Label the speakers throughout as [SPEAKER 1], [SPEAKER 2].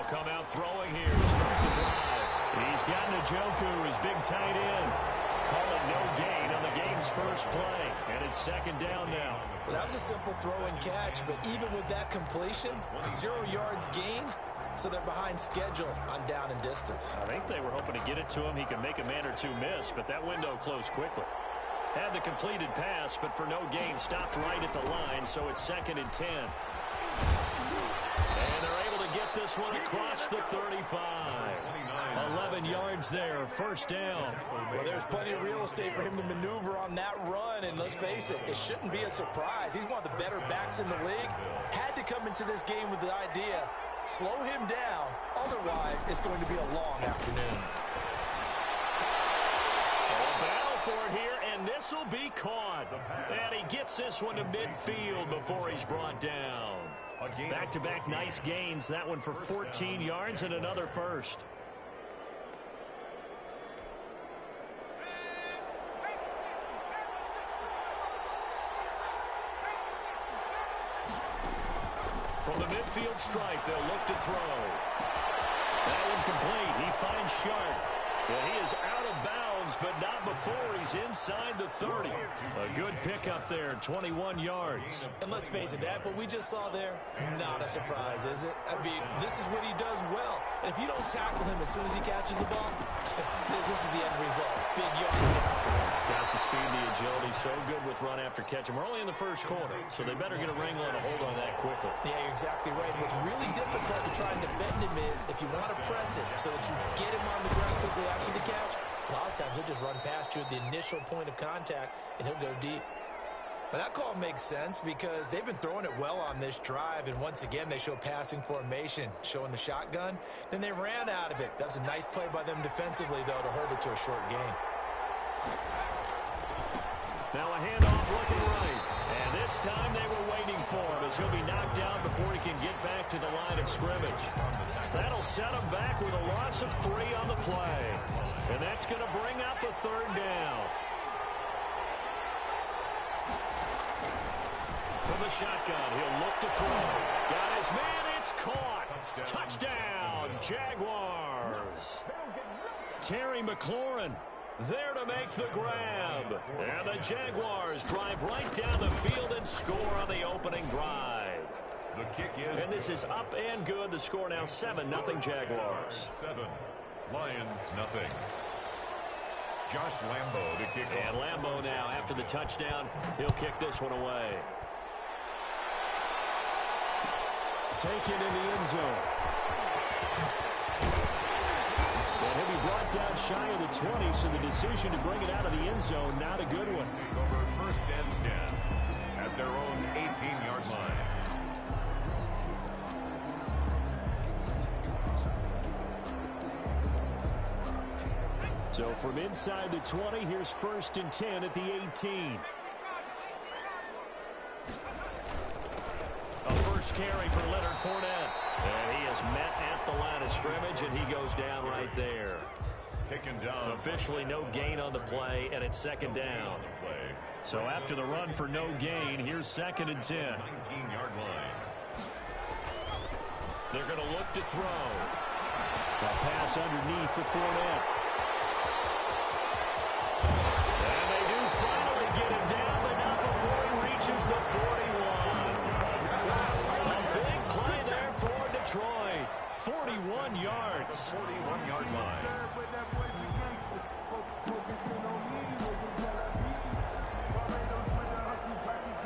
[SPEAKER 1] They'll come out throwing here to start the drive. He's got Njoku, his big tight end. Call it no gain on the game's first play. And it's second down now.
[SPEAKER 2] Well, that was a simple throw and catch, but even with that completion, 0 yards gained, so they're behind schedule on down and distance.
[SPEAKER 1] I think they were hoping to get it to him. He can make a man or two miss, but that window closed quickly. Had the completed pass, but for no gain, stopped right at the line, so it's 2nd and 10. And they're able to get this one across the 35. 11 yards there, first down.
[SPEAKER 2] Well, there's plenty of real estate for him to maneuver on that run, and let's face it, it shouldn't be a surprise. He's one of the better backs in the league. Had to come into this game with the idea, slow him down, otherwise it's going to be a long afternoon.
[SPEAKER 1] Battle for it here, and this will be caught. And he gets this one to midfield before he's brought down. Back-to-back nice gains, that one for 14 yards and another first. From the midfield stripe, they'll look to throw. That one complete. He finds Sharp. And he is out of bounds, but not before he's inside the 30. A good pickup there, 21 yards.
[SPEAKER 2] And let's face it, that what we just saw there, not a surprise, is it? I mean, this is what he does well. And if you don't tackle him as soon as he catches the ball, this is the end result. Big yardage afterwards.
[SPEAKER 1] Got the speed, the agility, so good with run after catch. And we're only in the first quarter, so they better get a wrangle and a hold on that quickly.
[SPEAKER 2] Yeah, you're exactly right. What's really difficult to try and defend him is if you want to press it so that you get him on the ground quickly after the catch, a lot of times he'll just run past you at the initial point of contact, and he'll go deep. But that call makes sense because they've been throwing it well on this drive, and once again they show passing formation, showing the shotgun. Then they ran out of it. That was a nice play by them defensively, though, to hold it to a short gain.
[SPEAKER 1] Now a handoff looking right. And this time they were waiting for him as he'll be knocked down before he can get back to the line of scrimmage. That'll set him back with a loss of 3 on the play. And that's going to bring up a third down. From the shotgun, he'll look to throw. Got his man, it's caught. Touchdown, Jaguars. Terry McLaurin there to make the grab. And the Jaguars drive right down the field and score on the opening drive.
[SPEAKER 3] The kick is,
[SPEAKER 1] and this is up and good. The score now 7-0 Jaguars.
[SPEAKER 3] 7, Lions nothing. Josh Lambo to kick off.
[SPEAKER 1] And Lambo now, after the touchdown, he'll kick this one away. Taken in the end zone. And he'll be brought down shy of the 20, so the decision to bring it out of the end zone, not a good one.
[SPEAKER 3] Over 1st and 10 at their own 18-yard line.
[SPEAKER 1] So from inside the 20, here's 1st and 10 at the 18. A first carry for Leonard Fournette. And he is met at the line of scrimmage, and he goes down right there.
[SPEAKER 3] Taken down.
[SPEAKER 1] Officially no gain on the play, and it's 2nd down. So after the run for no gain, here's 2nd and 10.
[SPEAKER 3] 19-yard line.
[SPEAKER 1] They're going to look to throw. A pass underneath for Fournette. And they do finally get him down, but not before he reaches the 41. A big play there for Detroit. 41 yards.
[SPEAKER 3] 41-yard line.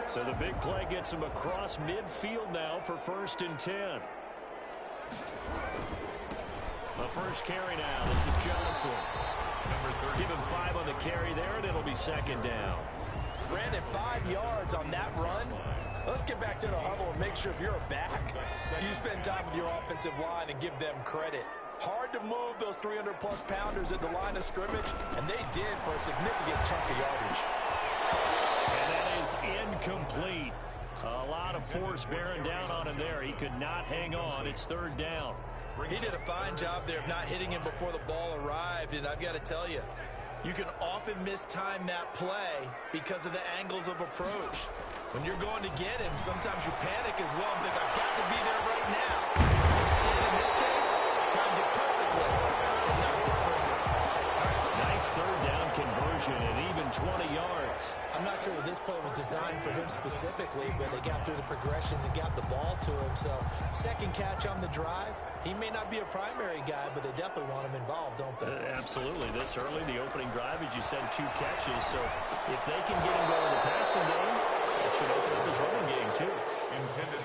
[SPEAKER 1] So the big play gets him across midfield now for 1st and 10. The first carry now. This is Johnson. Give him 5 on the carry there, and it'll be 2nd down.
[SPEAKER 2] Brandon, 5 yards on that run. Let's get back to the huddle and make sure if you're a back, you spend time with your offensive line and give them credit. Hard to move those 300-plus pounders at the line of scrimmage, and they did for a significant chunk of yardage.
[SPEAKER 1] And that is incomplete. A lot of force bearing down on him there. He could not hang on. It's 3rd down.
[SPEAKER 2] He did a fine job there of not hitting him before the ball arrived, and I've got to tell you, you can often mistime that play because of the angles of approach. When you're going to get him, sometimes you panic as well and think, I've got to be there right now. Instead, in this case, him specifically, but they got through the progressions and got the ball to him. So second catch on the drive. He may not be a primary guy, but they definitely want him involved, don't they?
[SPEAKER 1] Absolutely. This early, the opening drive, as you said, 2 catches. So if they can get him going in the passing game, that should open up his running game too.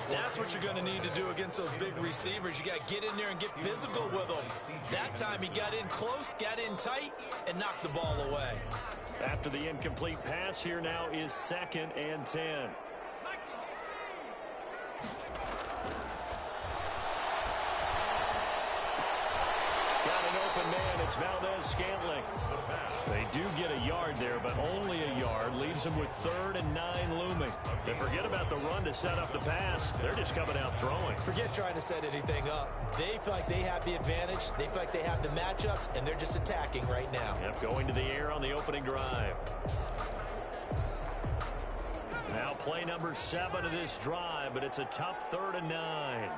[SPEAKER 2] That's what you're going to need to do against those big receivers. You got to get in there and get physical with them. That time he got in close, got in tight, and knocked the ball away.
[SPEAKER 1] After the incomplete pass, here now is 2nd and 10. Got an open man. It's Valdez-Scantling. They do get a yard there, but only a yard. Leaves them with 3rd and 9 looming. They forget about the run to set up the pass. They're just coming out throwing.
[SPEAKER 2] Forget trying to set anything up. They feel like they have the advantage. They feel like they have the matchups, and they're just attacking right now.
[SPEAKER 1] Yep, going to the air on the opening drive. Now play number 7 of this drive, but it's a tough 3rd and 9.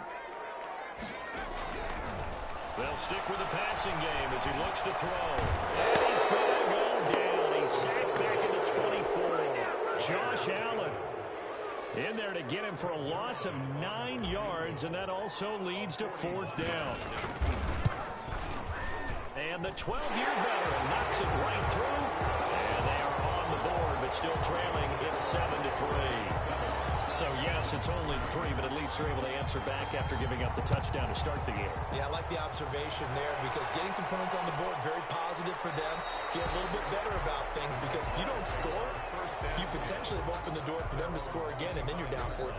[SPEAKER 1] They'll stick with the passing game as he looks to throw. And he's going to go down. He's sacked back into 24. Josh Allen in there to get him for a loss of 9 yards, and that also leads to 4th down. And the 12-year veteran knocks it right through, and they are on the board, but still trailing. It's 7-3. So, yes, it's only 3, but at least they're able to answer back after giving up the touchdown to start the game.
[SPEAKER 2] Yeah, I like the observation there because getting some points on the board, very positive for them. Feel a little bit better about things because if you don't score, you potentially have opened the door for them to score again, and then you're down 14.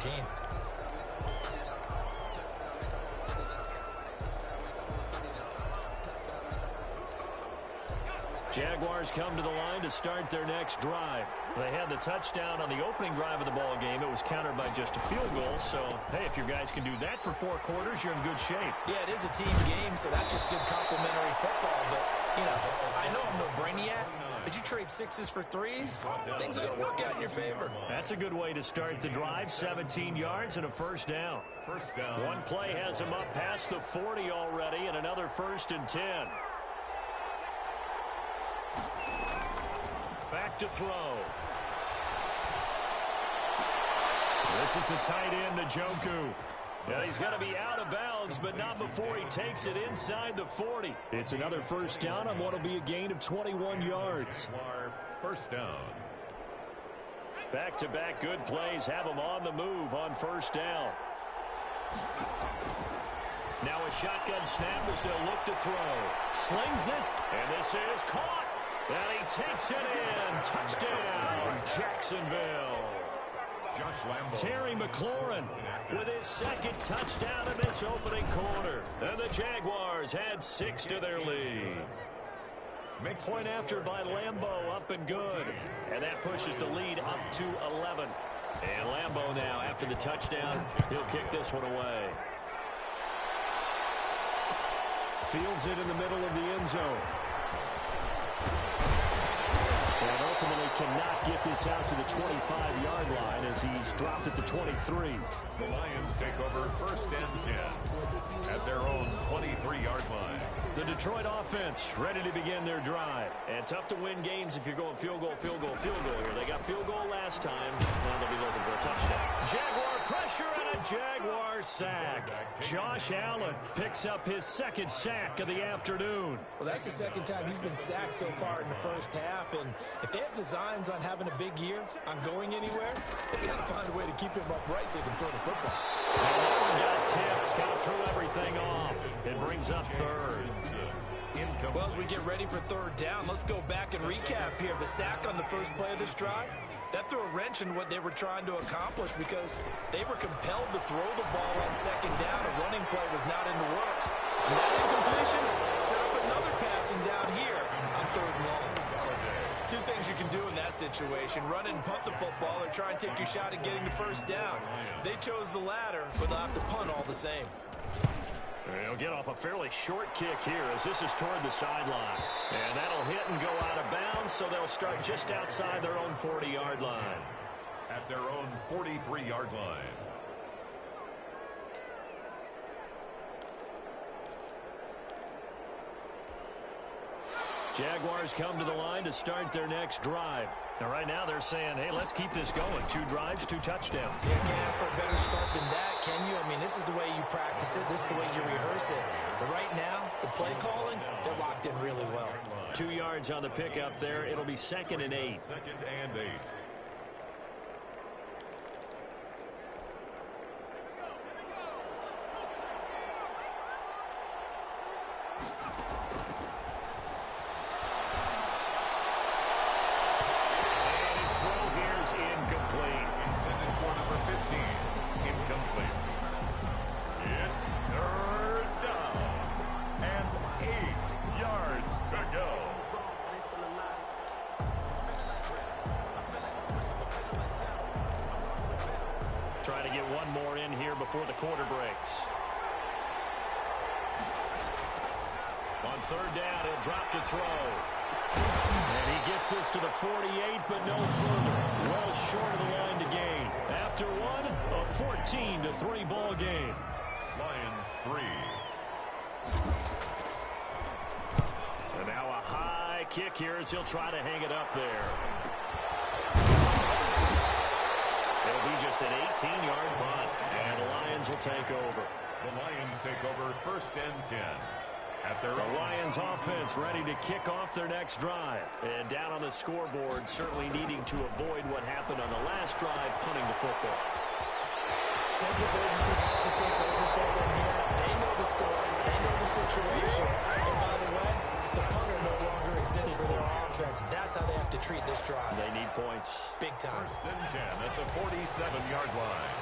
[SPEAKER 1] Jaguars come to the line to start their next drive. They had the touchdown on the opening drive of the ball game. It was countered by just a field goal. So, hey, if your guys can do that for 4 quarters, you're in good shape.
[SPEAKER 2] Yeah, it is a team game, so that's just good complimentary football. But, you know, I know I'm no brainiac, but you trade 6s for 3s, things are going to work out in your favor.
[SPEAKER 1] That's a good way to start the drive. 17 yards and a 1st down. One play has him up past the 40 already, and another 1st and 10. Back to throw. This is the tight end, Njoku. Yeah, he's going to be out of bounds, but not before he takes it inside the 40. It's another 1st down on what will be a gain of 21 yards.
[SPEAKER 3] 1st down.
[SPEAKER 1] Back-to-back good plays have him on the move on 1st down. Now a shotgun snap as they'll look to throw. Slings this, and this is caught. And he takes it in. Touchdown, Jacksonville.
[SPEAKER 3] Josh Lambo.
[SPEAKER 1] Terry McLaurin with his 2nd touchdown in this opening quarter. And the Jaguars had 6 to their lead. Point after by Lambo, up and good. And that pushes the lead up to 11. And Lambo now, after the touchdown, he'll kick this one away. Fields it in the middle of the end zone. And ultimately cannot get this out to the 25-yard line as he's dropped at the 23.
[SPEAKER 3] The Lions take over 1st and 10 at their own 23-yard line.
[SPEAKER 1] The Detroit offense ready to begin their drive. And tough to win games if you're going field goal, field goal, field goal here. They got field goal last time. Now they'll be looking for a touchdown. Jaguar pressure and a Jaguar sack. Josh Allen picks up his 2nd sack of the afternoon.
[SPEAKER 2] Well, that's the 2nd time he's been sacked so far in the 1st half. And if they have designs on having a big year, on going anywhere, they got to find a way to keep him upright so he can throw the football.
[SPEAKER 1] And got tipped, kind of threw everything off. It brings up 3rd.
[SPEAKER 2] Well, as we get ready for 3rd down, let's go back and recap here. The sack on the 1st play of this drive, that threw a wrench in what they were trying to accomplish because they were compelled to throw the ball on 2nd down. A running play was not in the works. And that incompletion set up another passing down here on 3rd and long. 2 things you can do in that situation: run and punt the football, or try and take your shot at getting the 1st down. They chose the latter, but they'll have to punt all the same.
[SPEAKER 1] They'll get off a fairly short kick here as this is toward the sideline. And that'll hit and go out of bounds, so they'll start just outside their own 40-yard line.
[SPEAKER 3] At their own 43-yard line.
[SPEAKER 1] Jaguars come to the line to start their next drive. And right now they're saying, hey, let's keep this going. 2 drives, 2 touchdowns.
[SPEAKER 2] Yeah, can't ask for a better start than that, can you? I mean, this is the way you practice it. This is the way you rehearse it. But right now, the play calling, they're locked in really well.
[SPEAKER 1] 2 yards on the pickup there. It'll be 2nd and 8.
[SPEAKER 3] 2nd and 8.
[SPEAKER 1] Incomplete.
[SPEAKER 3] Intended for number 15. Incomplete. It's 3rd down. And 8 yards to go.
[SPEAKER 1] Trying to get one more in here before the quarter breaks. On 3rd down, he'll drop to throw. And he gets this to the 48, but no further. Well short of the line to gain. After one, a 14-3 ball game.
[SPEAKER 3] Lions 3.
[SPEAKER 1] And now a high kick here as he'll try to hang it up there. It'll be just an 18-yard punt, and the Lions will take over.
[SPEAKER 3] The Lions take over 1st and 10.
[SPEAKER 1] The Lions offense ready to kick off their next drive. And down on the scoreboard, certainly needing to avoid what happened on the last drive, punting the football.
[SPEAKER 2] Sense of urgency has to take over for them here. They know the score. They know the situation. And by the way, the punter no longer exists for their offense. That's how they have to treat this drive.
[SPEAKER 1] They need points.
[SPEAKER 2] Big time.
[SPEAKER 3] 1st and 10 at the 47-yard line.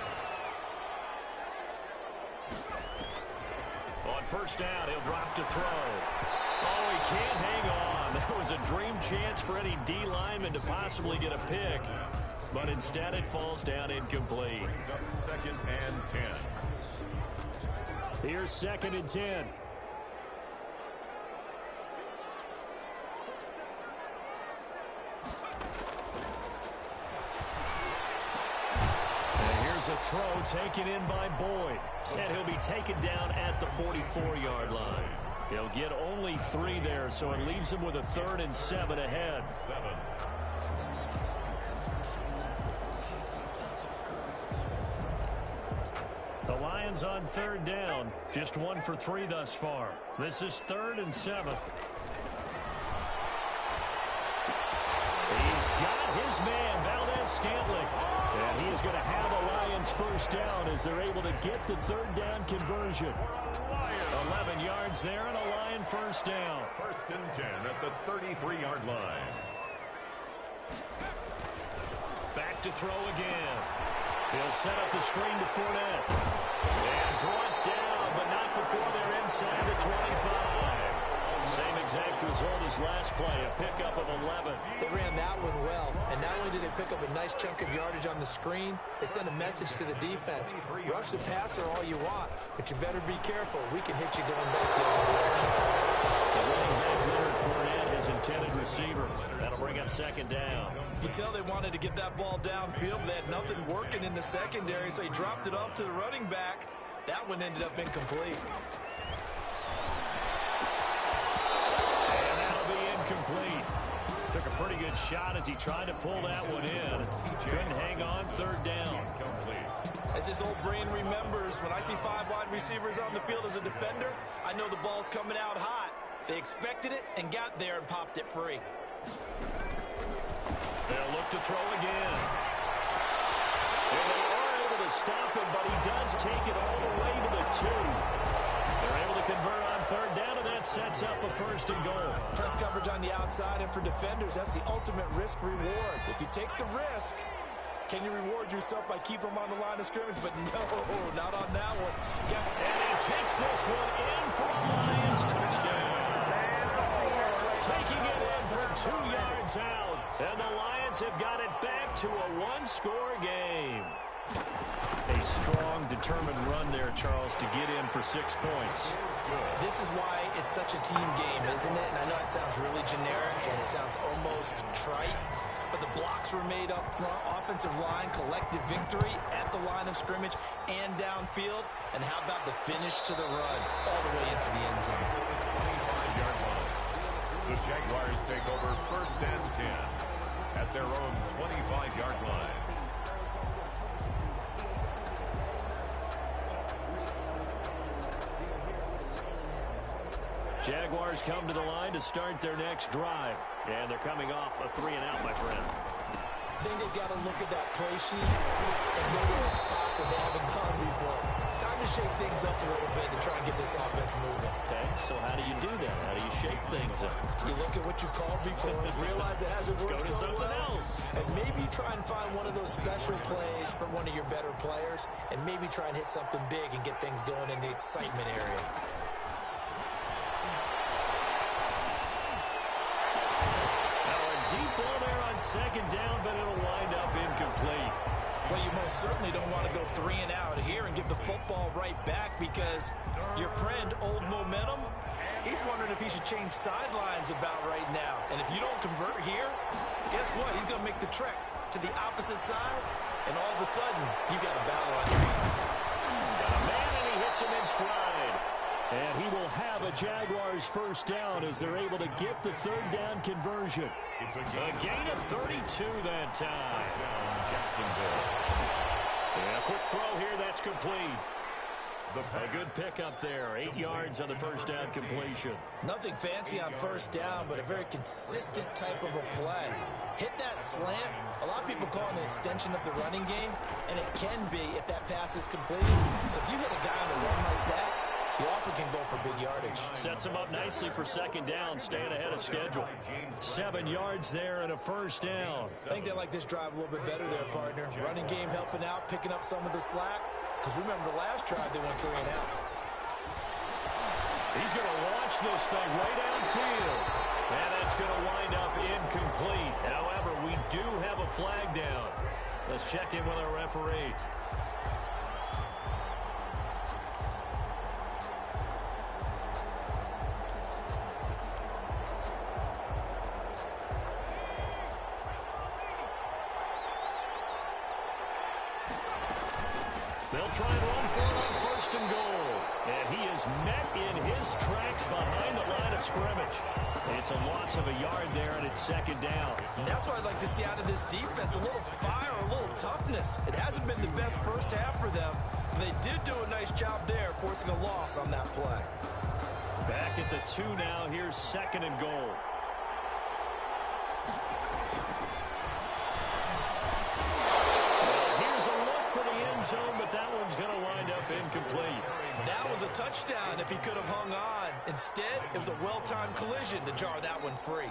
[SPEAKER 1] On 1st down, he'll drop to throw. Oh, he can't hang on. That was a dream chance for any D lineman to possibly get a pick. But instead, it falls down incomplete.
[SPEAKER 3] Brings up 2nd and 10.
[SPEAKER 1] Here's 2nd and 10. And here's a throw taken in by Boyd. And he'll be taken down at the 44-yard line. He'll get only 3 there, so it leaves him with a 3rd and 7 ahead.
[SPEAKER 3] 7.
[SPEAKER 1] The Lions on 3rd down. Just 1 for 3 thus far. This is 3rd and 7. He's got his man, Valdez-Scantling. And he is going to have a Lions 1st down as they're able to get the 3rd down conversion. 11 yards there and a Lion 1st down.
[SPEAKER 3] 1st and 10 at the 33-yard line.
[SPEAKER 1] Back to throw again. He'll set up the screen to Fournette. And brought down, but not before they're inside the 25. Same exact result as last play, a pickup of 11.
[SPEAKER 2] They ran that one well, and not only did they pick up a nice chunk of yardage on the screen, they sent a message to the defense. Rush the passer all you want, but you better be careful. We can hit you going back the other direction.
[SPEAKER 1] The running back, Leonard Fournette, his intended receiver. That'll bring up 2nd down.
[SPEAKER 2] You can tell they wanted to get that ball downfield. They had nothing working in the secondary, so he dropped it off to the running back. That one ended up incomplete.
[SPEAKER 1] Complete. Took a pretty good shot as he tried to pull that one in. Couldn't hang on 3rd down.
[SPEAKER 2] As his old brain remembers, when I see 5 wide receivers on the field as a defender, I know the ball's coming out hot. They expected it and got there and popped it free.
[SPEAKER 1] They'll look to throw again. And they are able to stop him, but he does take it all the way to the 2. They're able to convert on 3rd down, and that sets up a 1st and goal.
[SPEAKER 2] Press coverage on the outside, and for defenders, that's the ultimate risk-reward. If you take the risk, can you reward yourself by keeping them on the line of scrimmage? But no, not on that one.
[SPEAKER 1] And he takes this one in for a Lions touchdown. Taking it in for 2 yards out. And the Lions have got it back to a 1-score game. A strong, determined run there, Charles, to get in for 6 points.
[SPEAKER 2] This is why it's such a team game, isn't it? And I know it sounds really generic and it sounds almost trite, but the blocks were made up front, offensive line, collective victory at the line of scrimmage and downfield. And how about the finish to the run all the way into the end zone?
[SPEAKER 3] 25-yard line. The Jaguars take over 1st and 10 at their own 25-yard line.
[SPEAKER 1] Jaguars come to the line to start their next drive. And they're coming off a 3-and-out, my friend.
[SPEAKER 2] I think they've got to look at that play sheet and go to a spot that they haven't gone before. Time to shake things up a little bit to try and get this offense moving.
[SPEAKER 1] Okay, so how do you do that? How do you shake things up?
[SPEAKER 2] You look at what you called before, realize it hasn't worked
[SPEAKER 1] Go to
[SPEAKER 2] so
[SPEAKER 1] something
[SPEAKER 2] well,
[SPEAKER 1] else.
[SPEAKER 2] and maybe try and find one of those special plays for one of your better players, and maybe try and hit something big and get things going in the excitement area.
[SPEAKER 1] Deep ball there on 2nd down, but it'll wind up incomplete.
[SPEAKER 2] Well, you most certainly don't want to go 3-and-out here and give the football right back, because your friend, Old Momentum, he's wondering if he should change sidelines about right now. And if you don't convert here, guess what? He's going to make the trek to the opposite side, and all of a sudden, you've got a battle on your hands.
[SPEAKER 1] Got a man, and he hits him in stride. And he will have a Jaguars 1st down as they're able to get the 3rd down conversion.
[SPEAKER 3] It's a
[SPEAKER 1] gain of 32 that time.
[SPEAKER 3] Jacksonville.
[SPEAKER 1] And a quick throw here, that's complete. A good pickup there. 8 yards on the 1st down completion.
[SPEAKER 2] Nothing fancy on 1st down, but a very consistent type of a play. Hit that slant. A lot of people call it an extension of the running game, and it can be if that pass is completed, because you hit a guy on the run like that, he often can go for big yardage.
[SPEAKER 1] Sets him up nicely for 2nd down, staying ahead of schedule. 7 yards there and a 1st down.
[SPEAKER 2] I think they like this drive a little bit better there, partner. Running game helping out, picking up some of the slack. Because remember, the last drive they went 3-and-out.
[SPEAKER 1] He's going to launch this thing way downfield. And that's going to wind up incomplete. However, we do have a flag down. Let's check in with our referee. They'll try and run for it on 1st and goal. And he is met in his tracks behind the line of scrimmage. It's a loss of a yard there, and it's 2nd down.
[SPEAKER 2] And that's what I'd like to see out of this defense. A little fire, a little toughness. It hasn't been the best 1st half for them. But they did do a nice job there, forcing a loss on that play.
[SPEAKER 1] Back at the 2 now. Here's 2nd and goal. Zone, but that one's going to wind up incomplete.
[SPEAKER 2] That was a touchdown if he could have hung on. Instead, it was a well-timed collision to jar that one free.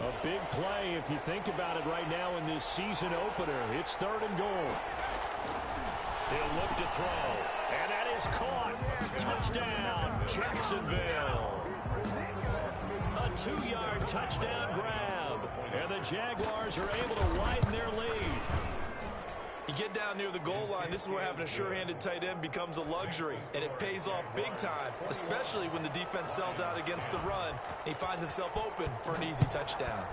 [SPEAKER 1] A big play if you think about it right now in this season opener. It's 3rd and goal. He'll look to throw, and that is caught. Touchdown, Jacksonville. A 2-yard touchdown grab, and the Jaguars are able to widen their lead.
[SPEAKER 2] You get down near the goal line, this is where having a sure-handed tight end becomes a luxury, and it pays off big time, especially when the defense sells out against the run, and he finds himself open for an easy touchdown.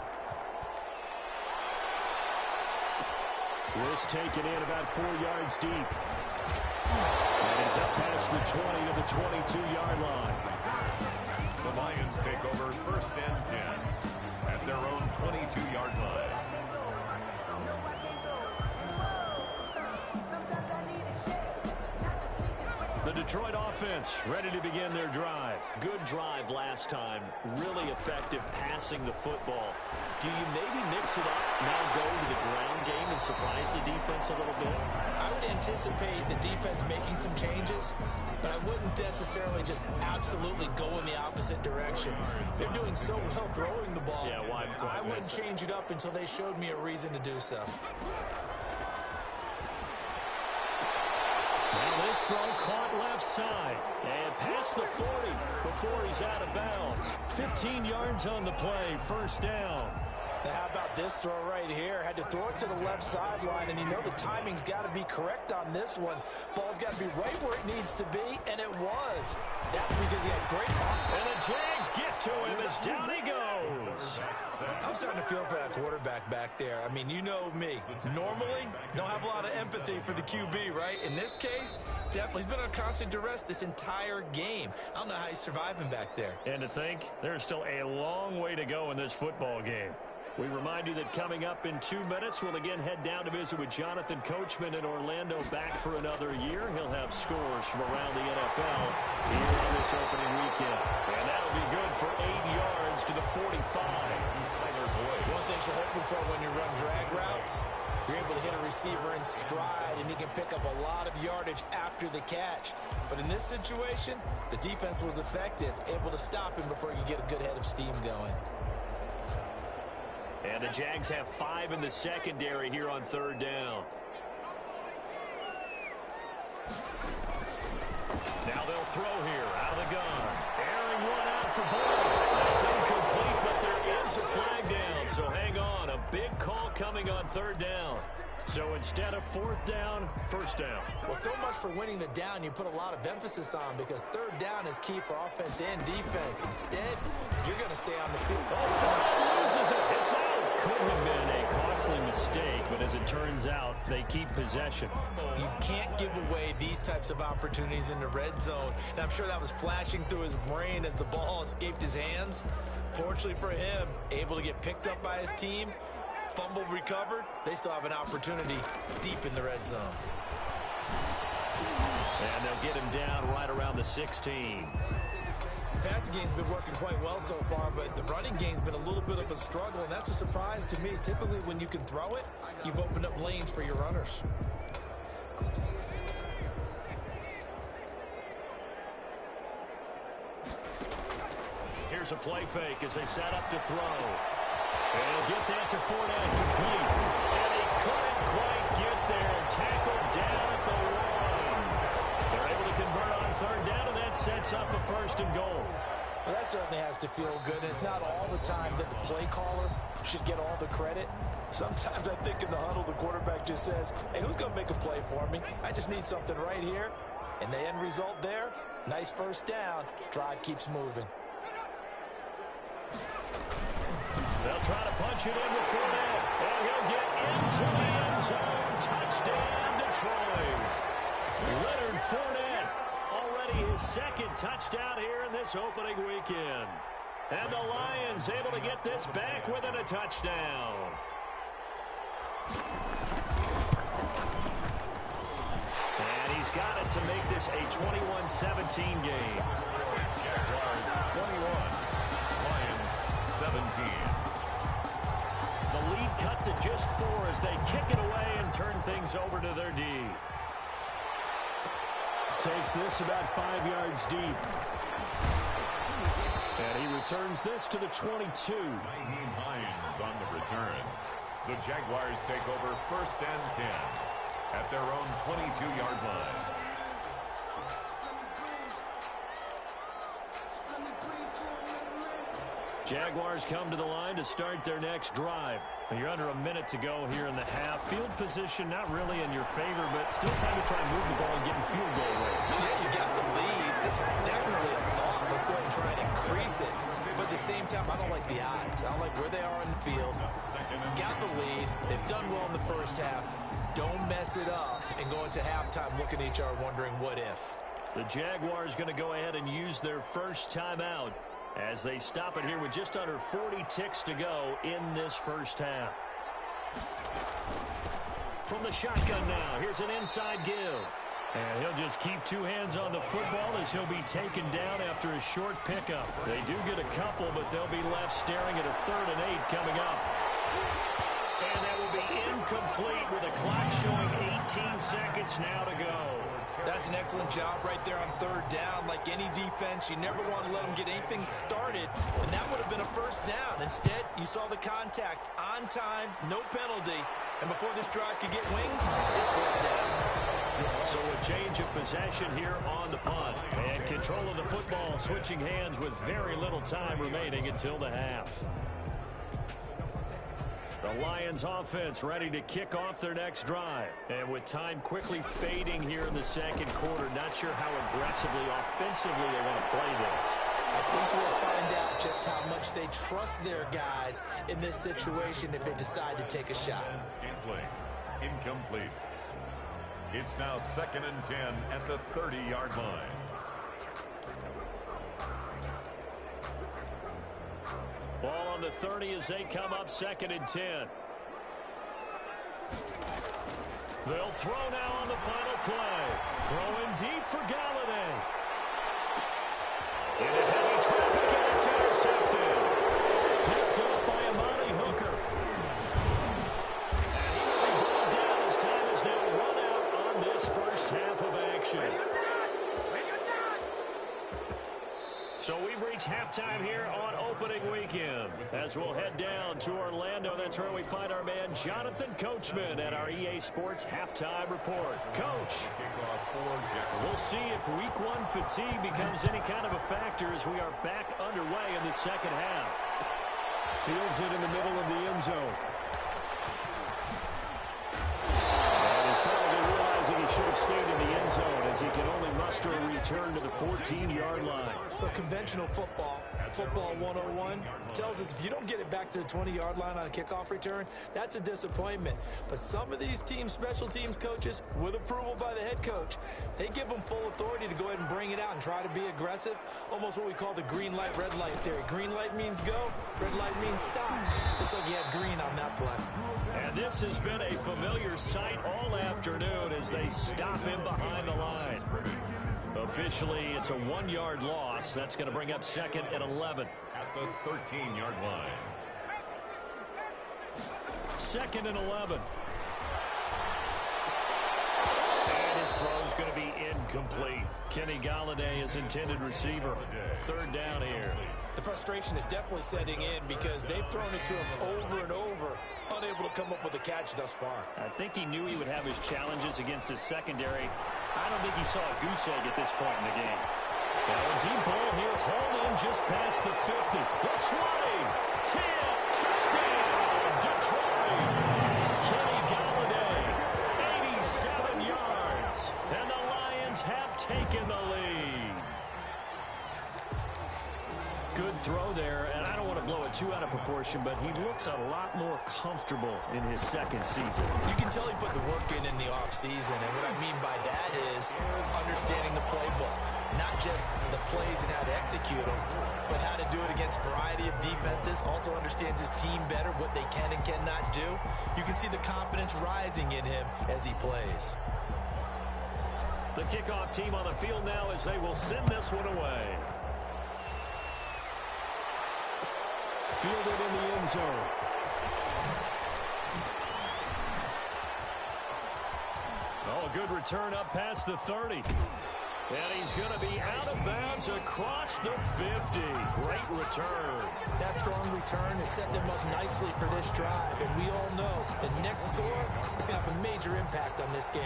[SPEAKER 1] This taken in about 4 yards deep. And he's up past the 20 to the 22-yard line.
[SPEAKER 3] The Lions take over 1st and 10 at their own 22-yard line.
[SPEAKER 1] The Detroit offense ready to begin their drive. Good drive last time. Really effective passing the football. Do you maybe mix it up, now go to the ground game and surprise the defense a little bit?
[SPEAKER 2] I would anticipate the defense making some changes, but I wouldn't necessarily just absolutely go in the opposite direction. They're doing so well throwing the ball.
[SPEAKER 1] Yeah, why
[SPEAKER 2] I wouldn't change it up until they showed me a reason to do so.
[SPEAKER 1] Now this throw caught left side and past the 40 before he's out of bounds. 15 yards on the play, 1st down.
[SPEAKER 2] Now, how about this throw right here? Had to throw it to the left sideline, and you know the timing's got to be correct on this one. Ball's got to be right where it needs to be, and it was. That's because he had great arm.
[SPEAKER 1] And the Jags get to him as down he goes.
[SPEAKER 2] I'm starting to feel for that quarterback back there. I mean, you know me. Normally, don't have a lot of empathy for the QB, right? In this case, definitely. He's been on constant duress this entire game. I don't know how he's surviving back there.
[SPEAKER 1] And to think, there's still a long way to go in this football game. We remind you that coming up in 2 minutes, we'll again head down to visit with Jonathan Coachman in Orlando, back for another year. He'll have scores from around the NFL here on this opening weekend. And that'll be good for 8 yards to the 45.
[SPEAKER 2] One thing you're hoping for when you run drag routes, you're able to hit a receiver in stride, and he can pick up a lot of yardage after the catch. But in this situation, the defense was effective, able to stop him before he could get a good head of steam going.
[SPEAKER 1] And the Jags have 5 in the secondary here on 3rd down. Now they'll throw here out of the gun. Airing one out for ball. That's incomplete, but there is a flag down. So hang on. A big call coming on 3rd down. So instead of 4th down, 1st down.
[SPEAKER 2] Well, so much for winning the down you put a lot of emphasis on, because 3rd down is key for offense and defense. Instead, you're going to stay on the field.
[SPEAKER 1] Oh, loses it. It's out. Could have been a costly mistake, but as it turns out, they keep possession.
[SPEAKER 2] You can't give away these types of opportunities in the red zone. And I'm sure that was flashing through his brain as the ball escaped his hands. Fortunately for him, able to get picked up by his team, fumble recovered. They still have an opportunity deep in the red zone.
[SPEAKER 1] And they'll get him down right around the 16.
[SPEAKER 2] The passing game's been working quite well so far, but the running game's been a little bit of a struggle, and that's a surprise to me. Typically, when you can throw it, you've opened up lanes for your runners.
[SPEAKER 1] Here's a play fake as they set up to throw. And he'll get that to Fournette, complete. And he couldn't quite get there. Tackled down at the 1. They're able to convert on 3rd down, and that sets up a 1st and goal.
[SPEAKER 2] Well, that certainly has to feel good, and it's not all the time that the play caller should get all the credit. Sometimes I think in the huddle, the quarterback just says, hey, who's going to make a play for me? I just need something right here. And the end result there, nice 1st down. Drive keeps moving.
[SPEAKER 1] They'll try to punch it in with Fournette. And he'll get into the end zone. Touchdown, Detroit. Leonard Fournette, already his 2nd touchdown here in this opening weekend. And the Lions able to get this back within a touchdown. And he's got it to make this a 21-17 game.
[SPEAKER 3] Jaguars 21, Lions 17.
[SPEAKER 1] The lead cut to just 4 as they kick it away and turn things over to their D. Takes this about 5 yards deep. And he returns this to the 22.
[SPEAKER 3] Hines on the return. The Jaguars take over 1st and 10 at their own 22-yard line.
[SPEAKER 1] Jaguars come to the line to start their next drive. And you're under a minute to go here in the half. Field position not really in your favor, but still time to try and move the ball and get in field goal range.
[SPEAKER 2] Yeah, you got the lead. It's definitely a thought. Let's go ahead and try and increase it. But at the same time, I don't like the odds. I don't like where they are in the field. Got the lead. They've done well in the 1st half. Don't mess it up and go into halftime looking at each other wondering what if.
[SPEAKER 1] The Jaguars going to go ahead and use their first timeout as they stop it here with just under 40 ticks to go in this 1st half. From the shotgun now, here's an inside give. And he'll just keep 2 hands on the football as he'll be taken down after a short pickup. They do get a couple, but they'll be left staring at a 3rd and 8 coming up. And that will be incomplete with a clock showing 18 seconds now to go.
[SPEAKER 2] That's an excellent job right there on 3rd down. Like any defense, you never want to let them get anything started, and that would have been a 1st down. Instead, you saw the contact on time, no penalty, and before this drive could get wings, it's 4th down.
[SPEAKER 1] So a change of possession here on the punt, and control of the football switching hands with very little time remaining until the half. The Lions offense ready to kick off their next drive. And with time quickly fading here in the second quarter, not sure how aggressively, offensively they want to play this.
[SPEAKER 2] I think we'll find out just how much they trust their guys in this situation if they decide to take a shot.
[SPEAKER 3] Incomplete. It's now 2nd and 10 at the 30-yard line.
[SPEAKER 1] Ball on the 30 as they come up 2nd and 10. They'll throw now on the final play. Throwing deep for Galladay. In a heavy traffic, and it's intercepted. Picked up by Amani Hooker. And he will be brought down as time is now run out on this first half of action. So we've reached halftime here on opening weekend. As we'll head down to Orlando, that's where we find our man Jonathan Coachman at our EA Sports Halftime Report. Coach, we'll see if week 1 fatigue becomes any kind of a factor as we are back underway in the second half. Fields it in the middle of the end zone. And he's probably realizing he should have stayed in the end zone as he can only muster a return to the 14-yard line.
[SPEAKER 2] Well, conventional football 101, tells us if you don't get it back to the 20-yard line on a kickoff return, that's a disappointment. But some of these special teams coaches, with approval by the head coach, they give them full authority to go ahead and bring it out and try to be aggressive, almost what we call the green light, red light theory. Green light means go, red light means stop. Looks like he had green on that play.
[SPEAKER 1] And this has been a familiar sight all afternoon as they stop him behind the line. Officially, it's a 1-yard loss. That's going to bring up 2nd and 11.
[SPEAKER 3] At the 13-yard line.
[SPEAKER 1] 2nd and 11. And his throw's going to be incomplete. Kenny Galladay is intended receiver. 3rd down here.
[SPEAKER 2] The frustration is definitely setting in because they've thrown it to him over and over, unable to come up with a catch thus far.
[SPEAKER 1] I think he knew he would have his challenges against his secondary. I don't think he saw a goose egg at this point in the game. Now a deep ball here, hauled in just past the 50. The 20, 10, touchdown, Detroit. Kenny Galladay, 87 yards, and the Lions have taken the lead. Good throw there, and I don't want to blow it too out of proportion, but he looks a lot more comfortable in his 2nd season.
[SPEAKER 2] You can tell he put the work in the offseason, and what I mean by that is understanding the playbook. Not just the plays and how to execute them, but how to do it against a variety of defenses. Also understands his team better, what they can and cannot do. You can see the confidence rising in him as he plays.
[SPEAKER 1] The kickoff team on the field now as they will send this one away. Fielded in the end zone. Oh, a good return up past the 30. And he's going to be out of bounds across the 50. Great return.
[SPEAKER 2] That strong return is setting him up nicely for this drive. And we all know the next score is going to have a major impact on this game.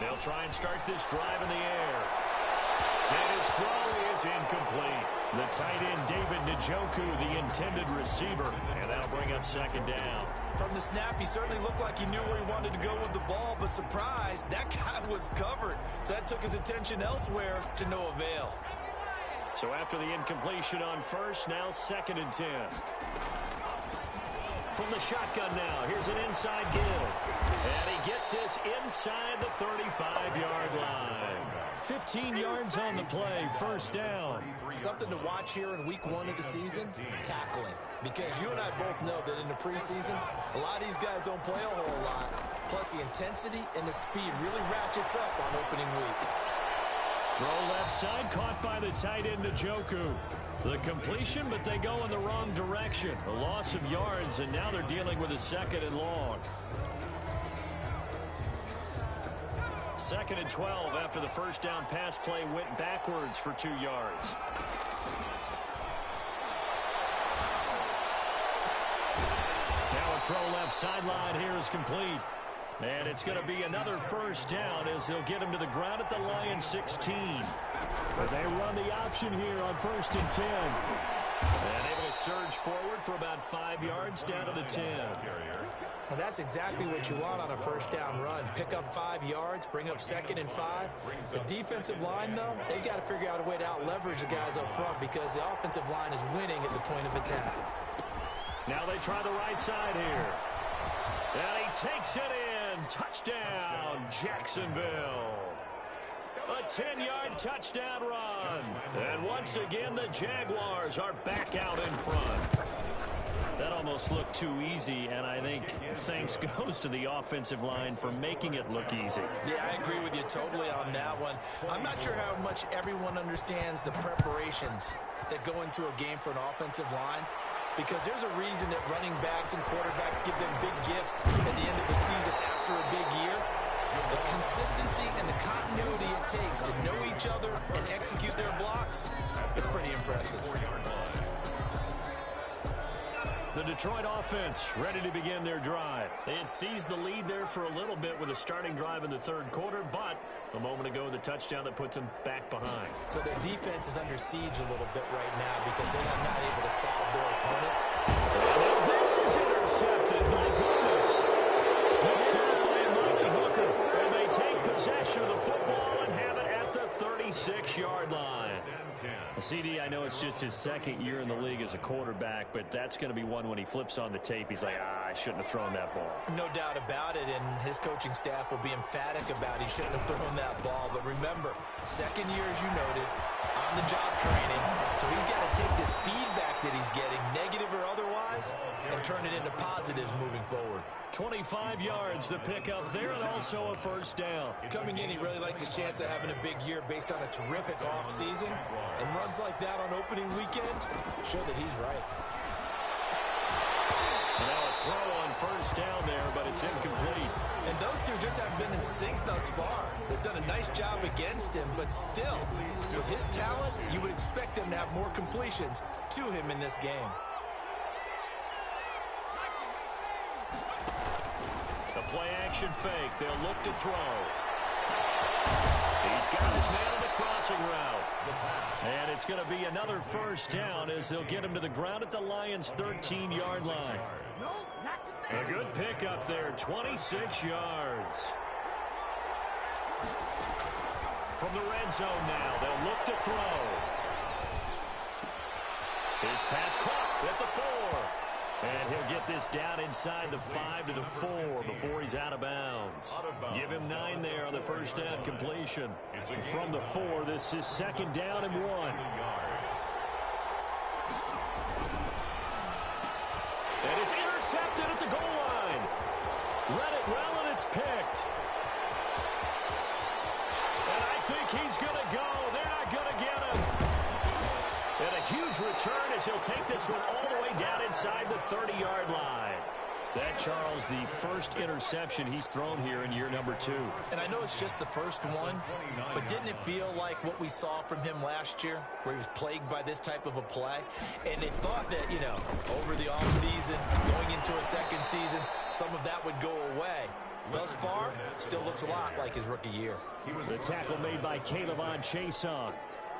[SPEAKER 1] They'll try and start this drive in the air. And his throw is incomplete. The tight end, David Njoku, the intended receiver. And that'll bring up 2nd down.
[SPEAKER 2] From the snap, he certainly looked like he knew where he wanted to go with the ball, but surprise, that guy was covered. So that took his attention elsewhere to no avail.
[SPEAKER 1] So after the incompletion on first, now 2nd and 10. From the shotgun now, here's an inside give. And he gets this inside the 35-yard line. 15 yards on the play, 1st down.
[SPEAKER 2] Something to watch here in week 1 of the season, tackling. Because you and I both know that in the preseason, a lot of these guys don't play a whole lot. Plus the intensity and the speed really ratchets up on opening week.
[SPEAKER 1] Throw left side, caught by the tight end Njoku. The completion, but they go in the wrong direction. A loss of yards, and now they're dealing with a 2nd and long. 2nd and 12 after the first down pass play went backwards for 2 yards. Now a throw left sideline here is complete. And it's going to be another first down as they'll get him to the ground at the Lions 16. But they run the option here on 1st and 10. And able to surge forward for about 5 yards down to the 10.
[SPEAKER 2] And that's exactly what you want on a first down run. Pick up 5 yards, bring up 2nd and 5. The defensive line, though, they've got to figure out a way to out-leverage the guys up front because the offensive line is winning at the point of attack.
[SPEAKER 1] Now they try the right side here. And he takes it in. Touchdown, Jacksonville. A 10-yard touchdown run. And once again, the Jaguars are back out in front. That almost looked too easy, and I think thanks goes to the offensive line for making it look easy.
[SPEAKER 2] Yeah, I agree with you totally on that one. I'm not sure how much everyone understands the preparations that go into a game for an offensive line, because there's a reason that running backs and quarterbacks give them big gifts at the end of the season after a big year. The consistency and the continuity it takes to know each other and execute their blocks is pretty impressive.
[SPEAKER 1] The Detroit offense ready to begin their drive. They had seized the lead there for a little bit with a starting drive in the 3rd quarter, but a moment ago, the touchdown that puts them back behind.
[SPEAKER 2] So their defense is under siege a little bit right now because they are not able to solve their opponents.
[SPEAKER 1] And this is intercepted. My goodness. Picked up by Amari Hooker. And they take possession of the football and have it at the 36-yard line. CD, I know it's just his 2nd year in the league as a quarterback, but that's going to be one when he flips on the tape. He's like, I shouldn't have thrown that ball.
[SPEAKER 2] No doubt about it, and his coaching staff will be emphatic about he shouldn't have thrown that ball. But remember, 2nd year, as you noted, on-the-job training, so he's got to take this feedback that he's getting, negative or otherwise, and turn it into positives moving forward.
[SPEAKER 1] 25 yards to pick up there, and also a first down.
[SPEAKER 2] Coming in, he really liked his chance of having a big year based on a terrific offseason. And runs like that on opening weekend show that he's right.
[SPEAKER 1] And now a throw on first down there, but it's incomplete.
[SPEAKER 2] And those two just haven't been in sync thus far. They've done a nice job against him, but still, with his talent, you would expect them to have more completions to him in this game.
[SPEAKER 1] The play-action fake. They'll look to throw. He's got his man on the crossing route. And it's going to be another first down as they'll get him to the ground at the Lions' 13-yard line. A good pickup there, 26 yards. From the red zone now, they'll look to throw. His pass caught at the 4. And he'll get this down inside the 5 to the 4 before he's out of bounds. Give him 9 there on the first down completion. From the 4, this is 2nd down and 1. And it's intercepted at the goal line. Read it well, and it's picked. And I think he's going to go. They're not going to get him. And a huge return as he'll take this one all the way down inside the 30-yard line. That, Charles, the first interception he's thrown here in year number 2.
[SPEAKER 2] And I know it's just the first one, but didn't it feel like what we saw from him last year, where he was plagued by this type of a play? And they thought that, you know, over the offseason, going into a 2nd season, some of that would go away. Thus far, still looks a lot like his rookie year.
[SPEAKER 1] The tackle made by Caleb on Chason.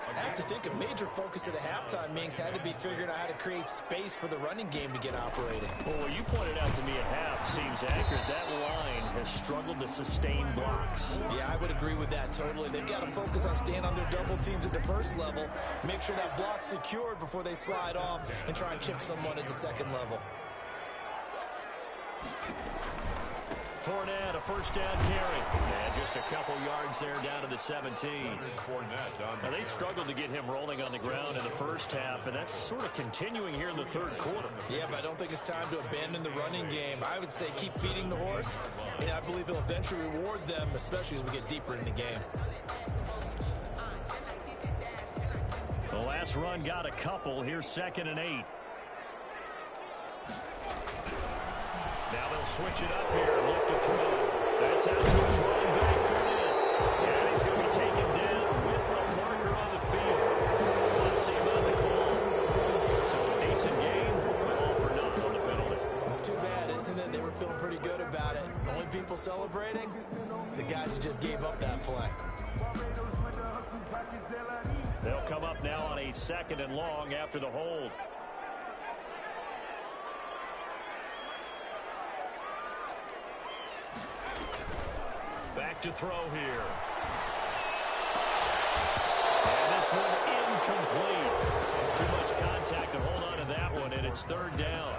[SPEAKER 2] I have to think a major focus of the halftime meetings had to be figuring out how to create space for the running game to get operating.
[SPEAKER 1] Well, what you pointed out to me at half seems accurate. That line has struggled to sustain blocks.
[SPEAKER 2] Yeah, I would agree with that totally. They've got to focus on staying on their double teams at the first level, make sure that block's secured before they slide off, and try and chip someone at the 2nd level.
[SPEAKER 1] Fournette, a first down carry. And just a couple yards there down to the 17. Now, they struggled to get him rolling on the ground in the first half, and that's sort of continuing here in the 3rd quarter.
[SPEAKER 2] Yeah, but I don't think it's time to abandon the running game. I would say keep feeding the horse, and I believe he'll eventually reward them, especially as we get deeper in the game.
[SPEAKER 1] The last run got a couple. Here's 2nd and 8. Now they'll switch it up here. Look to throw. That's out to his running back, Fournette. And he's going to be taken down with a marker on the field. So let's see about the call. So a decent game, but all for naught on the penalty.
[SPEAKER 2] It's too bad, isn't it? They were feeling pretty good about it. Only people celebrating? The guys who just gave up that play.
[SPEAKER 1] They'll come up now on a 2nd and long after the hold. Back to throw here. And this one incomplete. Too much contact to hold on to that one, and it's 3rd down.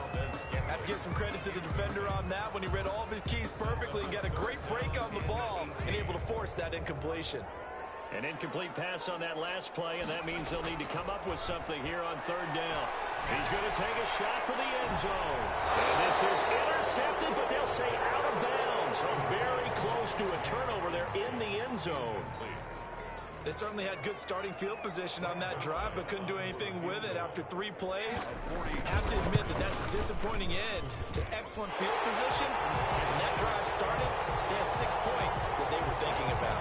[SPEAKER 2] Have to give some credit to the defender on that when he read all of his keys perfectly and got a great break on the ball and able to force that incompletion.
[SPEAKER 1] An incomplete pass on that last play, and that means they'll need to come up with something here on 3rd down. He's going to take a shot for the end zone. And this is intercepted, but they'll say out of bounds. So very close to a turnover there in the end zone.
[SPEAKER 2] They certainly had good starting field position on that drive, but couldn't do anything with it after 3 plays. I have to admit that that's a disappointing end to excellent field position. When that drive started, they had 6 points that they were thinking about.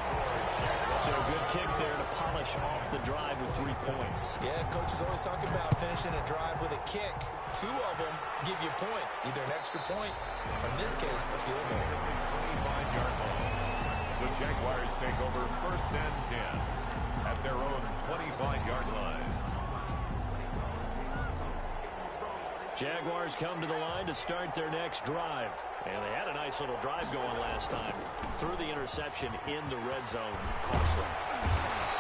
[SPEAKER 1] So a good kick there to polish off the drive with 3 points.
[SPEAKER 2] Yeah, coaches always talk about finishing a drive with a kick. 2 of them give you points, either an extra point or, in this case, a field goal.
[SPEAKER 3] 25-yard line. The Jaguars take over 1st and 10 at their own 25-yard line.
[SPEAKER 1] Jaguars come to the line to start their next drive. And they had a nice little drive going last time. Threw the interception in the red zone. Cost them.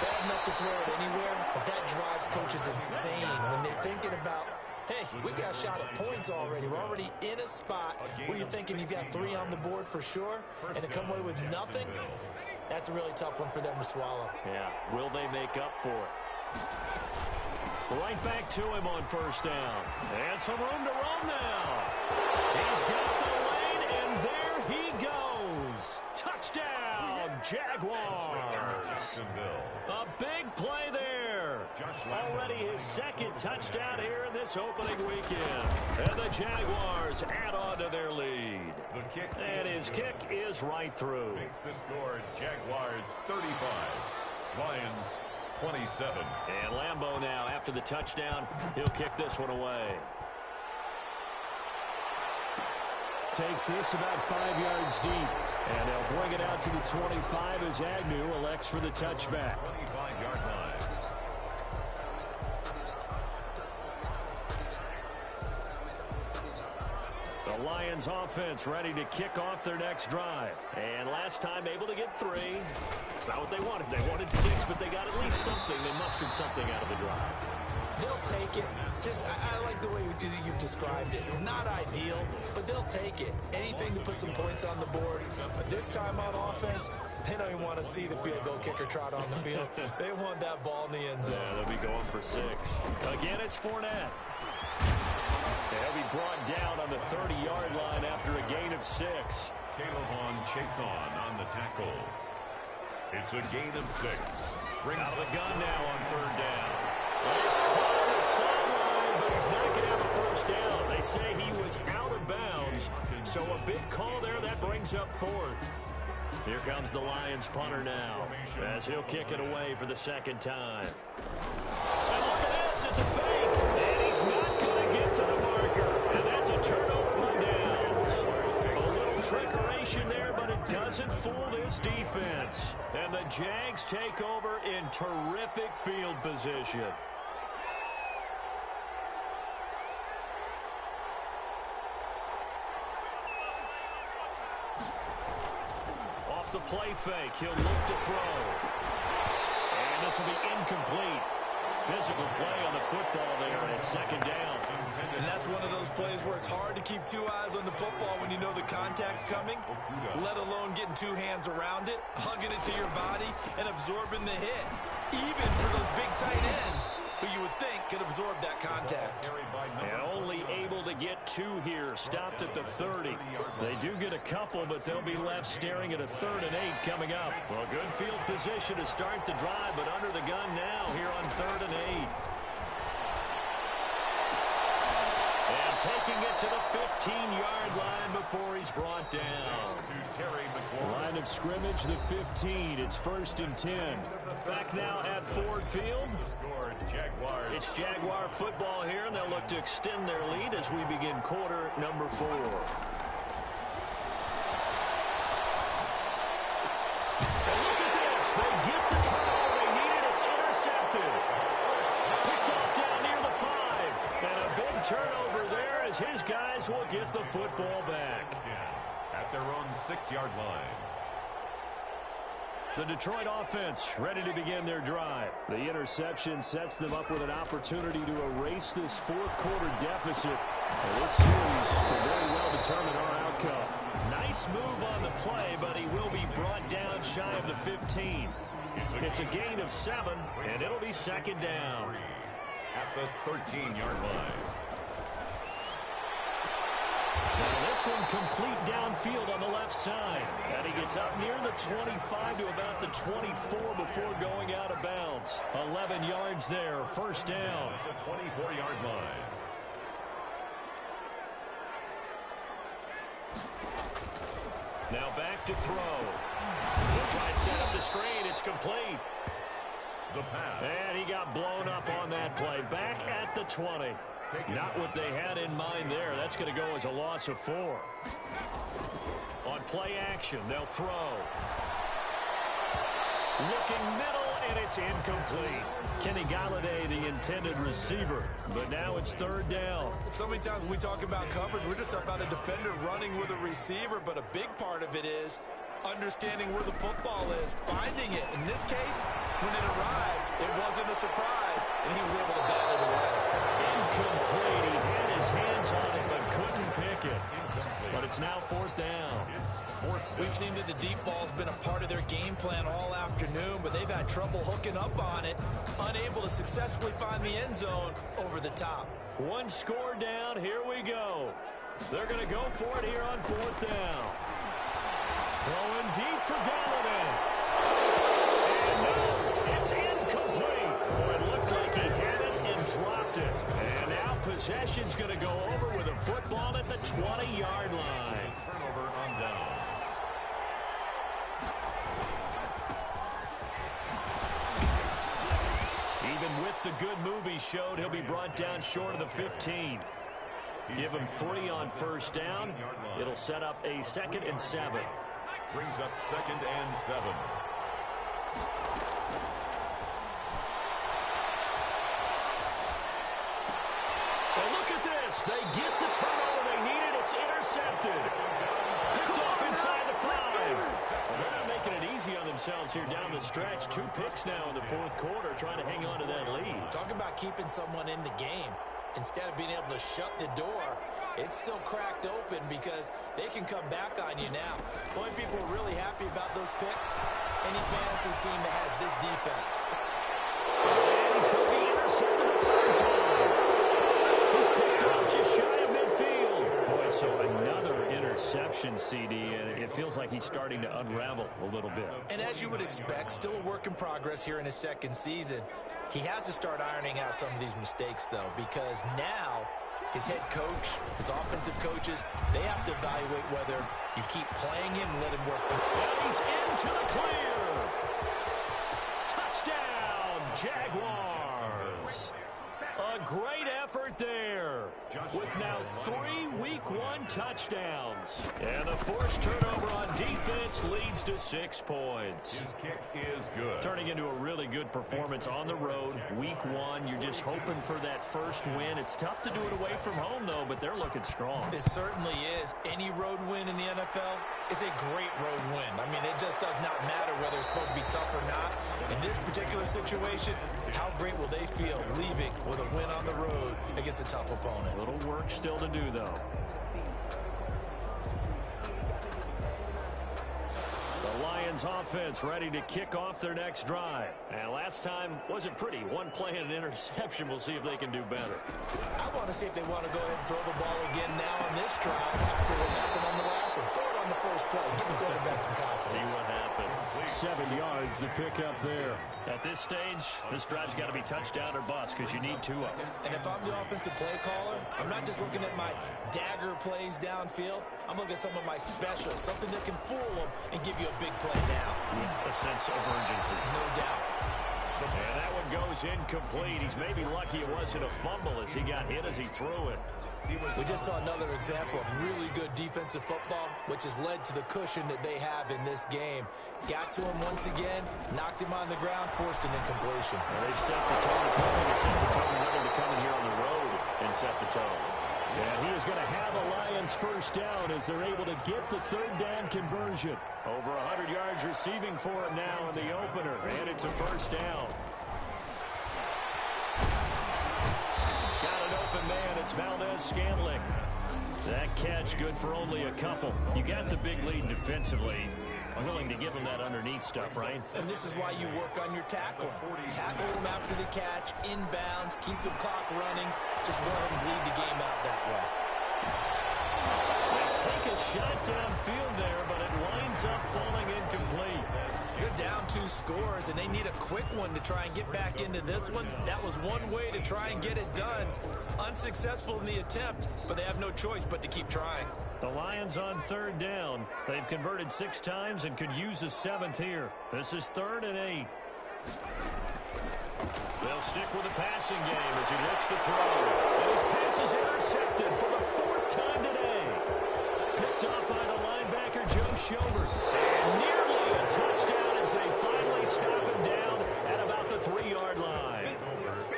[SPEAKER 2] Bad enough to throw it anywhere, but that drives coaches insane when they're thinking about, hey, we got a shot at points already. We're already in a spot where you're thinking you've got 3 on the board for sure, and to come away with nothing, that's a really tough one for them to swallow.
[SPEAKER 1] Yeah, will they make up for it? Right back to him on 1st down. And some room to roam now. He's got the lane, and there he goes. Touchdown, Jaguars. A big play there. Already his 2nd touchdown here in this opening weekend. And the Jaguars add on to their lead. And his kick is right through.
[SPEAKER 3] Makes the score Jaguars 35, Lions 27.
[SPEAKER 1] And Lambeau now, after the touchdown, he'll kick this one away. Takes this about 5 yards deep. And they'll bring it out to the 25 as Agnew elects for the touchback.
[SPEAKER 3] 25-yard line.
[SPEAKER 1] The Lions offense ready to kick off their next drive. And last time able to get 3. It's not what they wanted. They wanted 6, but they got at least something. They mustered something out of the drive.
[SPEAKER 2] They'll take it. I like the way you've described it. Not ideal, but they'll take it. Anything to put some points on the board. But this time on offense, they don't even want to see the field goal kicker trot on the field. They want that ball in the end zone.
[SPEAKER 1] Yeah, they'll be going for 6. Again, it's Fournette. They'll be brought down on the 30-yard line after a gain of 6.
[SPEAKER 3] Caleb Chason on the tackle. It's a gain of 6.
[SPEAKER 1] Out of the gun now on 3rd down. Well, he's caught on the sideline, but he's not going to have a 1st down. They say he was out of bounds, so a big call there that brings up 4th. Here comes the Lions punter now, as he'll kick it away for the 2nd time. And look at this, it's a fake, and he's not going to get to the marker, and that's a turnover on downs. A little trickeration there, but it doesn't fool this defense. And the Jags take over in terrific field position. Off the play fake, he'll look to throw. And this will be incomplete. Physical play on the football there, and it's 2nd down.
[SPEAKER 2] And that's one of those plays where it's hard to keep 2 eyes on the football when you know the contact's coming, let alone getting 2 hands around it, hugging it to your body, and absorbing the hit. Even for those big tight ends, who you would think could absorb that contact.
[SPEAKER 1] And only able to get 2 here, stopped at the 30. They do get a couple, but they'll be left staring at a 3rd and 8 coming up. Well, good field position to start the drive, but under the gun now here on 3rd and 8. And taking it to the 15-yard line before he's brought down. Line of scrimmage, the 15. It's 1st and 10. Back now at Ford Field. It's Jaguar football here, and they'll look to extend their lead as we begin quarter number 4. as his guys will get the football back.
[SPEAKER 3] At their own 6-yard line.
[SPEAKER 1] The Detroit offense ready to begin their drive. The interception sets them up with an opportunity to erase this fourth-quarter deficit. And this series will very well determine our outcome. Nice move on the play, but he will be brought down shy of the 15. It's a gain of 7, and it'll be second down.
[SPEAKER 3] At the 13-yard line.
[SPEAKER 1] Now this one complete downfield on the left side. And he gets up near the 25 to about the 24 before going out of bounds. 11 yards there, first down.
[SPEAKER 3] At the 24-yard line.
[SPEAKER 1] Now back to throw. He'll try and set up the screen. It's complete.
[SPEAKER 3] The pass.
[SPEAKER 1] And he got blown up on that play. Back at the 20. Not what they had in mind there. That's going to go as a loss of 4. On play action, they'll throw. Looking middle, and it's incomplete. Kenny Galladay, the intended receiver. But now it's third down.
[SPEAKER 2] So many times when we talk about coverage, we're just about a defender running with a receiver. But a big part of it is understanding where the football is, finding it. In this case, when it arrived, it wasn't a surprise, and he was able to bat it away.
[SPEAKER 1] Incomplete. He had his hands on it, but couldn't pick it. But it's now fourth down.
[SPEAKER 2] We've seen that the deep ball's been a part of their game plan all afternoon, but they've had trouble hooking up on it, unable to successfully find the end zone over the top.
[SPEAKER 1] One score down. Here we go. They're going to go for it here on fourth down. Throwing deep for Galladay. And no, it's incomplete. Oh, it looked like he had it and dropped it. And now possession's going to go over with a football at the 20-yard line.
[SPEAKER 3] Turnover on downs.
[SPEAKER 1] Even with the good move he showed, he'll be brought down short of the 15. Give him 3 on first down. It'll set up a 2nd and 7.
[SPEAKER 3] Brings up 2nd and 7.
[SPEAKER 1] Well, look at this. They get the turnover they needed. It's intercepted. Picked off inside the 5. Well, they're not making it easy on themselves here down the stretch. 2 picks now in the fourth quarter, trying to hang on to that lead.
[SPEAKER 2] Talk about keeping someone in the game. Instead of being able to shut the door, it's still cracked open because they can come back on you now. The only people who are really happy about those picks, any fantasy team that has this defense.
[SPEAKER 1] And he's going to be intercepted a 3rd time. He's picked up just shy of midfield. Boy, so another interception, CD, and it feels like he's starting to unravel a little bit.
[SPEAKER 2] And as you would expect, still a work in progress here in his 2nd season. He has to start ironing out some of these mistakes, though, because now his head coach, his offensive coaches, they have to evaluate whether you keep playing him and let him work through.
[SPEAKER 1] And he's into the clear. Touchdown, Jaguars. A great effort there with now 3 Week 1 touchdowns. And the forced turnover on defense leads to 6 points.
[SPEAKER 3] His kick is good.
[SPEAKER 1] Turning into a really good performance on the road. Week 1, you're just hoping for that first win. It's tough to do it away from home, though, but they're looking strong.
[SPEAKER 2] It certainly is. Any road win in the NFL is a great road win. I mean, it just does not matter whether it's supposed to be tough or not. In this particular situation, how great will they feel leaving with a win on the road against a tough opponent?
[SPEAKER 1] A little work still to do, though. The Lions offense ready to kick off their next drive. And last time wasn't pretty. 1 play and an interception. We'll see if they can do better.
[SPEAKER 2] I want to see if they want to go ahead and throw the ball again now on this drive after what happened on the last one. Throw it on the first play. Give the quarterback some confidence.
[SPEAKER 1] See what happens. 7 yards to pick up there. At this stage, this drive's got to be touchdown or bust because you need 2 of them.
[SPEAKER 2] And if I'm the offensive play caller, I'm not just looking at my dagger plays downfield. I'm looking at some of my specials, something that can fool them and give you a big play now.
[SPEAKER 1] With a sense of urgency.
[SPEAKER 2] No doubt.
[SPEAKER 1] And that one goes incomplete. He's maybe lucky it wasn't a fumble as he got hit as he threw it.
[SPEAKER 2] We just saw another example of really good defensive football, which has led to the cushion that they have in this game. Got to him once again, knocked him on the ground, forced an incompletion.
[SPEAKER 1] Well, they've set the tone. It's hoping to set the tone. They're to come in here on the road and set the tone. And he is going to have a Lions first down as they're able to get the third down conversion. Over 100 yards receiving for him now in the opener, and it's a first down. Got an open man. It's Valdez-Scantling. That catch good for only a couple. You got the big lead defensively. I'm willing to give him that underneath stuff, right?
[SPEAKER 2] And this is why you work on your tackling. Tackle them after the catch, inbounds, keep the clock running. Just go ahead and bleed the game out that way.
[SPEAKER 1] They take a shot downfield there, but it winds up falling incomplete.
[SPEAKER 2] They're down 2 scores, and they need a quick one to try and get back into this one. That was one way to try and get it done. Unsuccessful in the attempt, but they have no choice but to keep trying.
[SPEAKER 1] The Lions on third down. They've converted 6 times and could use a 7th here. This is 3rd and 8. They'll stick with the passing game as he looks to throw. And his pass is intercepted for the 4th time today. Picked up by the linebacker, Joe Schobert. And nearly a touchdown as they finally stop him down at about the 3-yard line.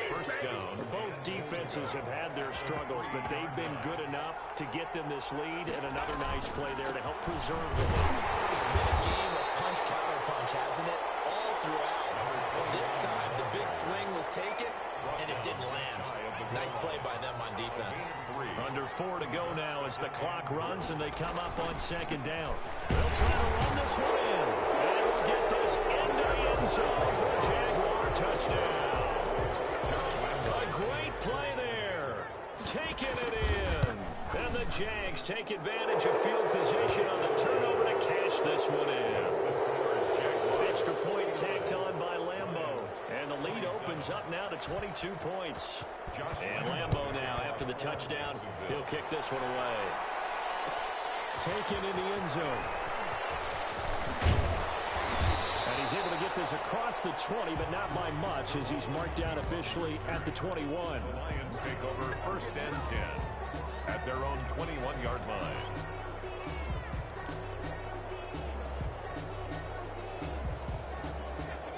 [SPEAKER 3] First down.
[SPEAKER 1] Both defenses have had their struggles, but they've been good enough to get them this lead, and another nice play there to help preserve the lead.
[SPEAKER 2] It's been a game of punch-counter-punch, hasn't it? All throughout. But this time, the big swing was taken, and it didn't land. Nice play by them on defense.
[SPEAKER 1] Under 4 to go now as the clock runs, and they come up on 2nd down. They'll try to run this one in, and we'll get this into the end zone for a Jaguar touchdown. A great play there. Taking it in. And the Jags take advantage of field position on the turnover to cash this one in. Extra point tacked on by Lambeau. And the lead opens up now to 22 points. And Lambeau now, after the touchdown, he'll kick this one away. Taken in the end zone. And he's able to get this across the 20, but not by much, as he's marked down officially at the 21.
[SPEAKER 3] The Lions take over 1st and 10 at their own 21-yard line.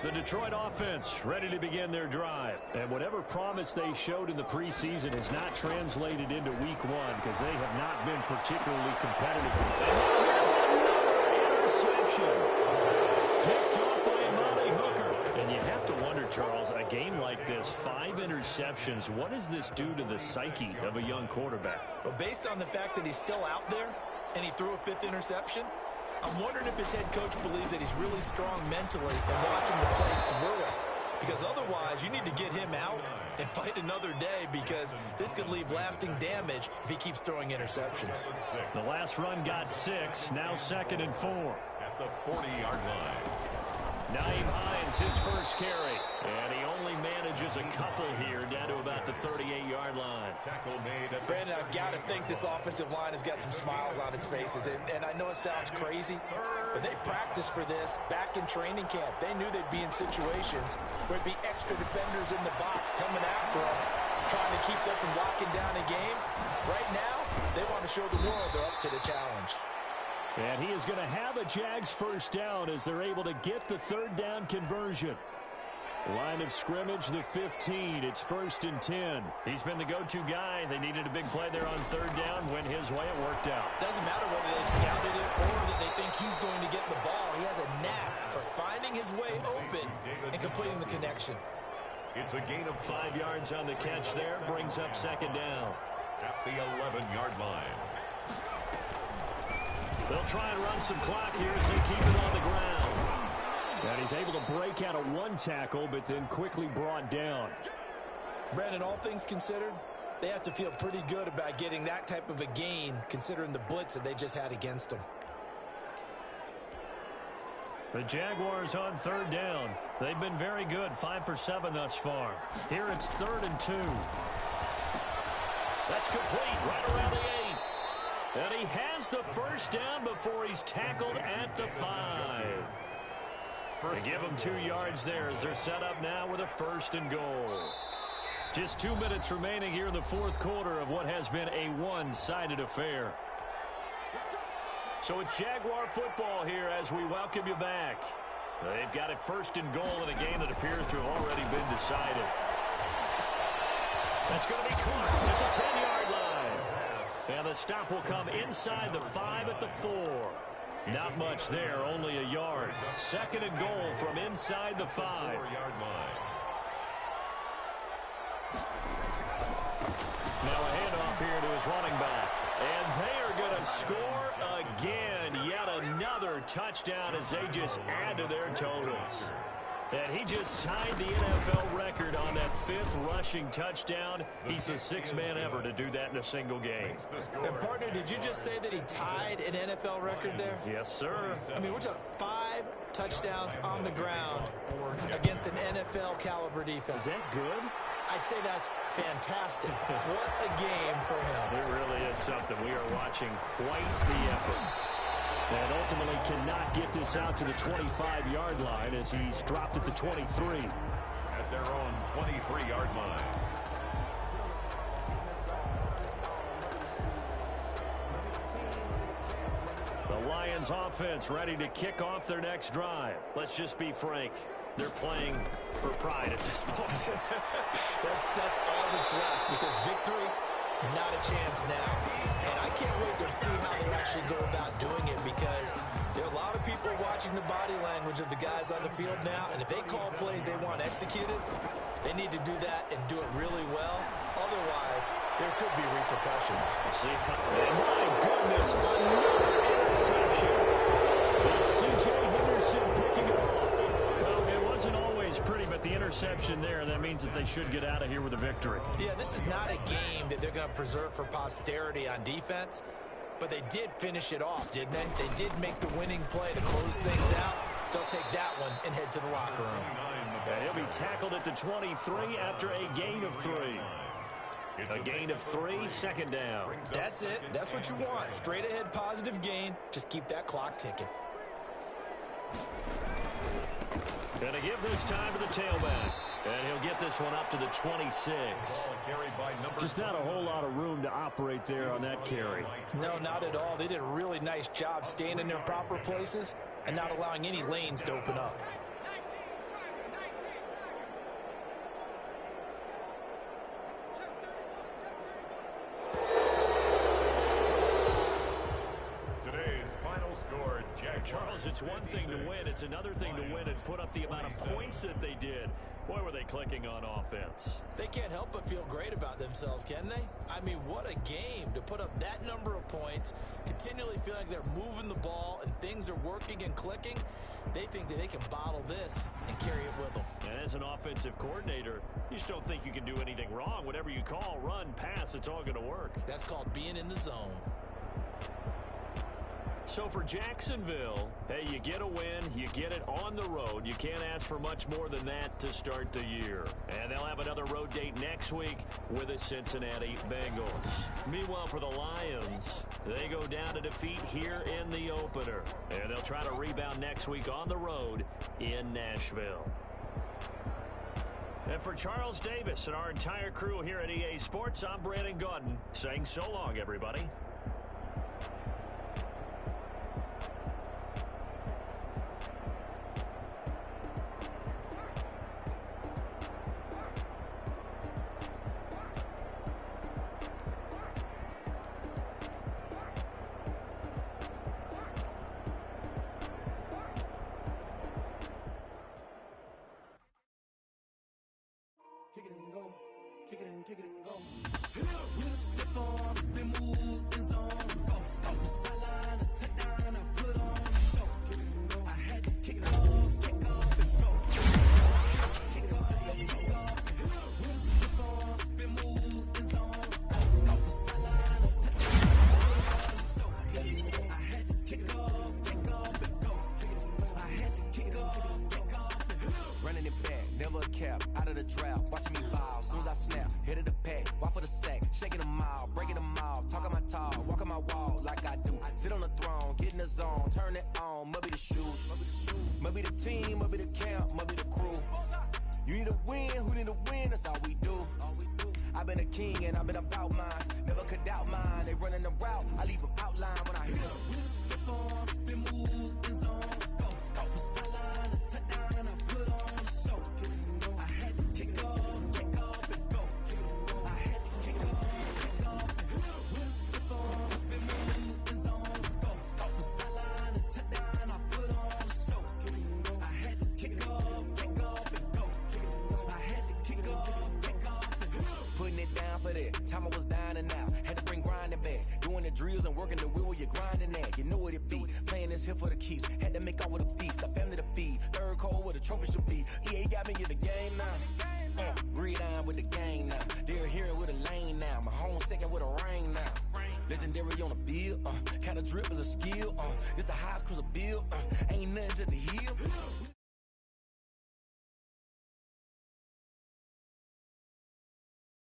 [SPEAKER 1] The Detroit offense ready to begin their drive. And whatever promise they showed in the preseason has not translated into week 1 because they have not been particularly competitive. And here's another interception. Picked up by Amani Hooker. And you have to wonder, Charles, a game like this, 5 interceptions, what does this do to the psyche of a young quarterback?
[SPEAKER 2] But based on the fact that he's still out there and he threw a 5th interception, I'm wondering if his head coach believes that he's really strong mentally and wants him to play through it. Because otherwise, you need to get him out and fight another day, because this could leave lasting damage if he keeps throwing interceptions.
[SPEAKER 1] The last run got 6, now 2nd and 4.
[SPEAKER 3] At the 40-yard line.
[SPEAKER 1] Naeem Hines, his first carry. And he only manages a couple here, down to about the 38-yard line.
[SPEAKER 3] Tackle made at
[SPEAKER 2] Brandon, I've got to think this offensive line has got some smiles on its faces. And I know it sounds crazy, but they practiced for this back in training camp. They knew they'd be in situations where there'd be extra defenders in the box coming after them, trying to keep them from locking down a game. Right now, they want to show the world they're up to the challenge.
[SPEAKER 1] And he is going to have a Jags first down as they're able to get the 3rd down conversion. Line of scrimmage, the 15. It's 1st and 10. He's been the go-to guy. They needed a big play there on 3rd down. Went his way. It worked out.
[SPEAKER 2] Doesn't matter whether they scouted it or that they think he's going to get the ball. He has a knack for finding his way open and completing the connection.
[SPEAKER 3] It's a gain of
[SPEAKER 1] 5 yards on the catch there. Brings up 2nd down.
[SPEAKER 3] at the 11-yard line.
[SPEAKER 1] They'll try and run some clock here as they keep it on the ground. And he's able to break out of one tackle, but then quickly brought down.
[SPEAKER 2] Brandon, all things considered, they have to feel pretty good about getting that type of a gain, considering the blitz that they just had against them.
[SPEAKER 1] The Jaguars on 3rd down. They've been very good, 5 for 7 thus far. Here it's 3rd and 2. That's complete right around the 8. And he has the first down before he's tackled at the 5. They give him 2 yards there as they're set up now with a 1st and goal. Just 2 minutes remaining here in the 4th quarter of what has been a one-sided affair. So it's Jaguar football here as we welcome you back. They've got it 1st and goal in a game that appears to have already been decided. That's going to be caught at the 10-yard line. And the stop will come inside the 5 at the 4. Not much there, only a yard. 2nd and goal from inside the 5. Now a handoff here to his running back. And they are going to score again. Yet another touchdown as they just add to their totals. And he just tied the NFL record on that 5th rushing touchdown. He's the 6th man ever to do that in a single game.
[SPEAKER 2] And, partner, did you just say that he tied an NFL record there?
[SPEAKER 1] Yes, sir.
[SPEAKER 2] I mean, we're talking 5 touchdowns on the ground against an NFL-caliber defense.
[SPEAKER 1] Is that good?
[SPEAKER 2] I'd say that's fantastic. What a game for him.
[SPEAKER 1] It really is something. We are watching quite the effort. And ultimately cannot get this out to the 25-yard line as he's dropped at the 23.
[SPEAKER 3] At their own 23-yard line.
[SPEAKER 1] The Lions offense ready to kick off their next drive. Let's just be frank. They're playing for pride at this point.
[SPEAKER 2] that's all that's left, because victory, not a chance now. And I can't wait to see how they actually go about doing it, because there are a lot of people watching the body language of the guys on the field now, and if they call plays they want executed, they need to do that and do it really well. Otherwise, there could be repercussions.
[SPEAKER 1] See, my goodness, another interception. It's C.J. Henderson picking it off. Well, it wasn't always pretty, but the interception there, that means that they should get out of here with a victory.
[SPEAKER 2] Yeah, this is not a game that they're going to preserve for posterity on defense, but they did finish it off, didn't they? They did make the winning play to close things out. They'll take that one and head to the locker room.
[SPEAKER 1] And he'll be tackled at the 23 after a gain of 3. A gain of 3, 2nd down.
[SPEAKER 2] That's it. That's what you want. Straight ahead positive gain. Just keep that clock ticking.
[SPEAKER 1] Going to give this time to the tailback. And he'll get this one up to the 26. Just not a whole lot of room to operate there on that carry.
[SPEAKER 2] No, not at all. They did a really nice job staying in their proper places and not allowing any lanes to open up.
[SPEAKER 1] Charles, it's one thing to win. It's another thing to win and put up the amount of points that they did. Boy, were they clicking on offense.
[SPEAKER 2] They can't help but feel great about themselves, can they? I mean, what a game to put up that number of points, continually feel like they're moving the ball and things are working and clicking. They think that they can bottle this and carry it with them.
[SPEAKER 1] And as an offensive coordinator, you just don't think you can do anything wrong. Whatever you call, run, pass, it's all going to work.
[SPEAKER 2] That's called being in the zone.
[SPEAKER 1] So for Jacksonville, hey, you get a win, you get it on the road. You can't ask for much more than that to start the year. And they'll have another road date next week with the Cincinnati Bengals. Meanwhile, for the Lions, they go down to defeat here in the opener. And they'll try to rebound next week on the road in Nashville. And for Charles Davis and our entire crew here at EA Sports, I'm Brandon Gaudin saying so long, everybody.
[SPEAKER 4] that. Time I was down and out, had to bring grinding back. Doing the drills and working the wheel where you're grinding at. You know what it be, playing this here for the keeps. Had to make off with a feast, a family to feed. Third cold where the trophy should be. EA got me in the game now. Breed on with the gang now. They're here with a lane now. My home second with a rain now. Legendary on the field, kinda drip is a skill, it's the highest cruiser bill, ain't nothing to the heel.